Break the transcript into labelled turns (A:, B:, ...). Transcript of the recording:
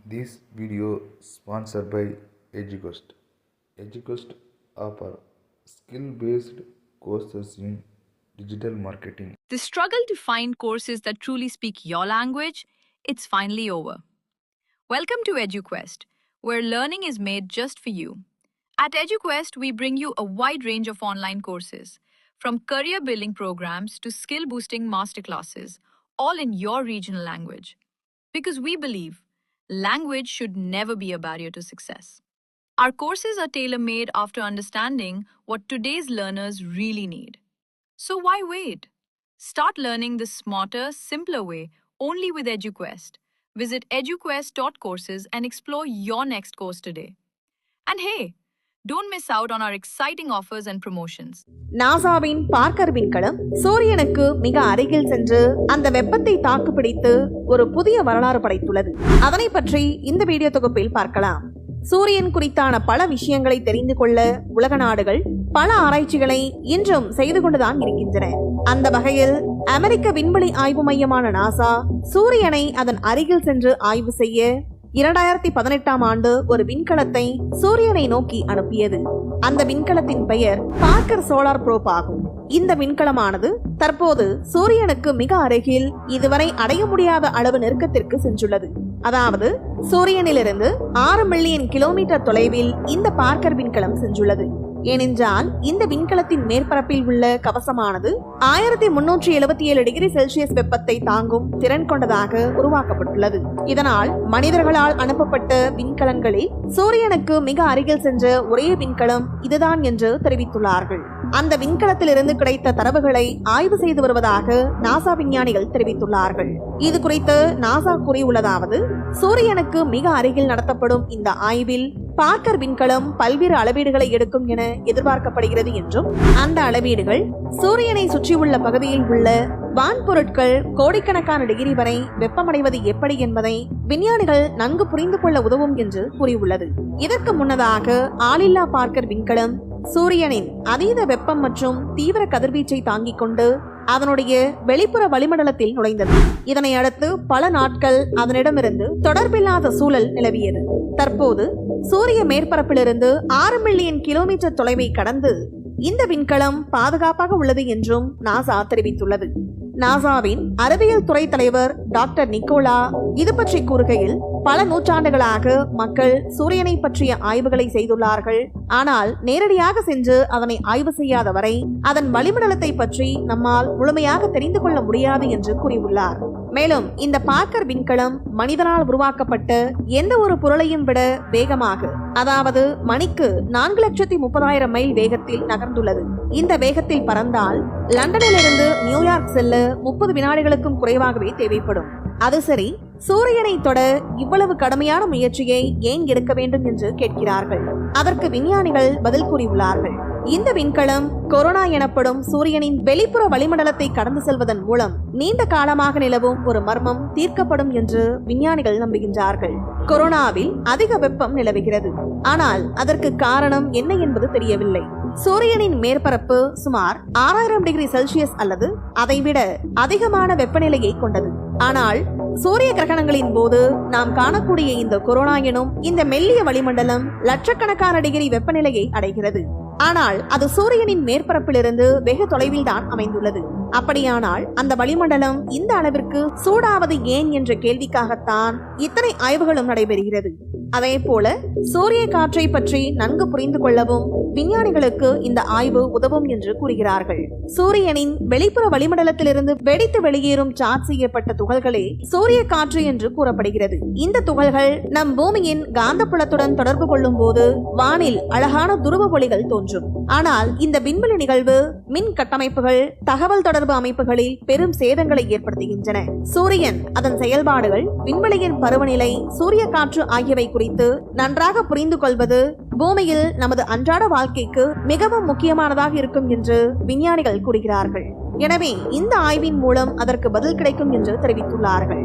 A: This video sponsored by EduQuest. EduQuest offer skill-based courses in digital marketing.
B: The struggle to find courses that truly speak your language, it's finally over. Welcome to EduQuest, where learning is made just for you. At EduQuest, we bring you a wide range of online courses, from career building programs to skill boosting masterclasses, all in your regional language. Because we believe language should never be a barrier to success. Our courses are tailor-made after understanding what today's learners really need. So why wait? Start learning the smarter, simpler way only with EduQuest. Visit eduquest.courses and explore your next course today. And hey, don't miss out on our exciting offers and promotions.
C: நாசாவின் Parker விண்கலம் சூரியனுக்கு மிக அருகில் சென்று அந்த வெப்பத்தை தாக்குப்பிடித்து ஒரு புதிய வரலாறு படைத்துள்ளது. அதனை பற்றி இந்த வீடியோ தொகுப்பில் பார்க்கலாம். சூரியன் குறித்தான பல விஷயங்களை தெரிந்து கொள்ள உலக நாடுகள் பல ஆராய்ச்சிகளை இன்றும் செய்து கொண்டுதான் இருக்கின்றன. அந்த வகையில் அமெரிக்க விண்வெளி ஆய்வு மையமான நாசா சூரியனை அதன் அருகில் சென்று ஆய்வு செய்ய 2018ஆம் ஆண்டு ஒரு விண்கலத்தை சூரியனை நோக்கி அனுப்பியது. அந்த விண்கலத்தின் பெயர் பார்க்கர் சோலார் ப்ரோப் ஆகும். இந்த விண்கலமானது தற்போது சூரியனுக்கு மிக அருகில் இதுவரை அடைய முடியாத அளவு நெருக்கத்திற்கு சென்றுள்ளது. அதாவது சூரியனிலிருந்து 6 மில்லியன் கிலோமீட்டர் தொலைவில் இந்த பார்க்கர் விண்கலம் சென்றுள்ளது. ஏனென்றால் இந்த விண்கலத்தின் மேற்பரப்பில் உள்ள கவசமானது 1377 டிகிரி செல்சியஸ் வெப்பத்தை தாங்கும் திறன் கொண்டதாக உருவாக்கப்பட்டுள்ளது. இதனால் மனிதர்களால் அனுப்பப்பட்ட விண்கலங்களில் சூரியனுக்கு மிக அருகில் சென்ற ஒரே விண்கலம் இதுதான் என்று தெரிவித்துள்ளார்கள். அந்த விண்கலத்திலிருந்து கிடைத்த தரவுகளை ஆய்வு செய்து வருவதாக நாசா விஞ்ஞானிகள் தெரிவித்துள்ளார்கள். இது குறித்து நாசா கூறியுள்ளதாவது, சூரியனுக்கு மிக அருகில் நடத்தப்படும் இந்த ஆய்வில் பார்க்கர் விண்கலம் பல்வேறு அளவீடுகளை எடுக்கும் என எதிர்பார்க்கப்படுகிறது என்றும், அந்த அளவீடுகள் சூரியனை சுற்றியுள்ள பகுதியில் உள்ள வான்பொருட்கள் கோடிக்கணக்கான டிகிரி வரை வெப்பமடைவது எப்படி என்பதை விஞ்ஞானிகள் நன்கு புரிந்து கொள்ள உதவும் என்று கூறியுள்ளது. இதற்கு முன்னதாக ஆளில்லா பார்க்கர் விண்கலம் சூரியனின் அதீத வெப்பம் மற்றும் தீவிர கதிர்வீச்சை தாங்கிக் கொண்டு அதனுடைய வெளிப்புற வளிமண்டலத்தில் நுழைந்தது. இதனை அடுத்து பல நாட்கள் அதனிடமிருந்து தொடர்பில்லாத சூழல் நிலவியது. தற்போது சூரிய மேற்பரப்பிலிருந்து 6 மில்லியன் கிலோமீட்டர் தொலைவை கடந்து இந்த விண்கலம் பாதுகாப்பாக உள்ளது என்றும் நாசா தெரிவித்துள்ளது. நாசாவின் அறிவியல் துறை தலைவர் டாக்டர் நிக்கோலா இது பற்றி கூறுகையில், பல நூற்றாண்டுகளாக மக்கள் சூரியனை பற்றிய ஆய்வுகளை செய்துள்ளார்கள். ஆனால் நேரடியாக சென்று அதனை ஆய்வு செய்யாத வரை அதன் வளிமண்டலத்தை பற்றி நம்மால் முழுமையாக தெரிந்து கொள்ள முடியாது என்று கூறியுள்ளார். மேலும் இந்த பார்க்கர் விண்கலம் மனிதனால் உருவாக்கப்பட்ட எந்த ஒரு பொருளையும் விட வேகமாக, அதாவது மணிக்கு 4,30,000 மைல் வேகத்தில் நகர்ந்துள்ளது. இந்த வேகத்தில் பறந்தால் லண்டனிலிருந்து நியூயார்க் செல்ல 30 வினாடிகளுக்கும் குறைவாகவே தேவைப்படும். அது சரி, சூரியனை தொட இவ்வளவு கடுமையான முயற்சியை ஏன் எடுக்க வேண்டும் என்று கேட்கிறார்கள். அதற்கு விஞ்ஞானிகள் பதில் கூறியுள்ளார்கள். இந்த விண்கலம் கொரோனா எனப்படும் சூரியனின் வெளிப்புற வளிமண்டலத்தை கடந்து செல்வதன் மூலம் நீண்ட காலமாக நிலவும் ஒரு மர்மம் தீர்க்கப்படும் என்று விஞ்ஞானிகள் நம்புகின்றார்கள். கொரோனாவில் அதிக வெப்பம் நிலவுகிறது. ஆனால் அதற்கு காரணம் என்ன என்பது தெரியவில்லை. சூரியனின் மேற்பரப்பு சுமார் 6000 டிகிரி செல்சியஸ் அல்லது அதைவிட அதிகமான வெப்பநிலையை கொண்டது. ஆனால் சூரிய கிரகணங்களின் போது நாம் காணக்கூடிய இந்த கொரோனா எனும் இந்த மெல்லிய வளிமண்டலம் லட்சக்கணக்கான டிகிரி வெப்பநிலையை அடைகிறது. ஆனால் அது சூரியனின் மேற்பரப்பிலிருந்து வெகு தொலைவில் தான் அமைந்துள்ளது. அப்படியானால் அந்த வளிமண்டலம் இந்த அளவிற்கு சூடாவது ஏன் என்ற கேள்விக்காகத்தான் இத்தனை ஆய்வுகளும் நடைபெறுகிறது. அதே போல சூரிய காற்றை பற்றி நன்கு புரிந்து கொள்ளவும் விஞ்ஞானிகளுக்கு இந்த ஆய்வு உதவும் என்று கூறுகிறார்கள். சூரியனின் வெளிப்புற வளிமண்டலத்திலிருந்து வெடித்து வெளியேறும் சார்ஜ் செய்யப்பட்ட துகள்களே சூரிய காற்று என்று கூறப்படுகிறது. இந்த துகள்கள் நம் பூமியின் காந்தப்புலத்துடன் தொடர்பு கொள்ளும் போது வானில் அழகான துருவ ஒளிகள் தோன்றும். ஆனால் இந்த விண்வெளி நிகழ்வு மின் கட்டமைப்புகள், தகவல் தொடர்பு அமைப்புகளில் பெரும் சேதங்களை ஏற்படுத்துகின்றன. சூரியன், அதன் செயல்பாடுகள், விண்வெளியின் பருவநிலை, சூரிய காற்று ஆகியவை குறித்து நன்றாக புரிந்து கொள்வது பூமியில் நமது அன்றாட வாழ்க்கைக்கு மிகவும் முக்கியமானதாக இருக்கும் என்று விஞ்ஞானிகள் கூறுகிறார்கள். எனவே இந்த ஆய்வின் மூலம் அதற்கு பதில் கிடைக்கும் என்று தெரிவித்துள்ளார்கள்.